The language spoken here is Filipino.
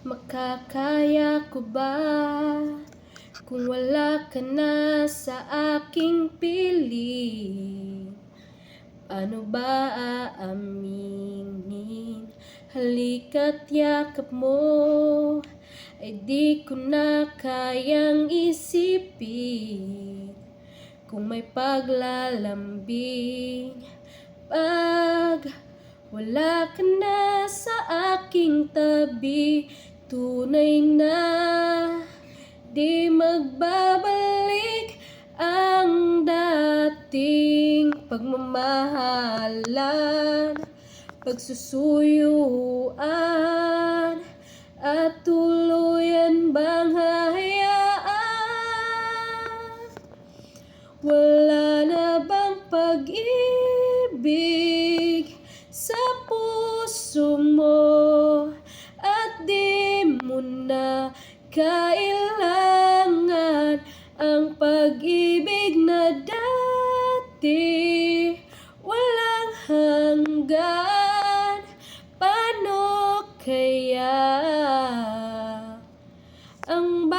Makakaya ko ba kung wala ka na sa aking piling? Paano ba aaminin? Halika't yakap mo ay di ko na kayang isipin. Kung may paglalambing pag wala ka na sa aking tabi, tunay na di magbabalik ang dating pagmamahalan, pagsusuyuan, at tuluyan bang hahayaan? Wala na bang pag-ibig sa puso mo at di mo na kailangan ang pag-ibig na dati walang hanggan? Paano kaya ang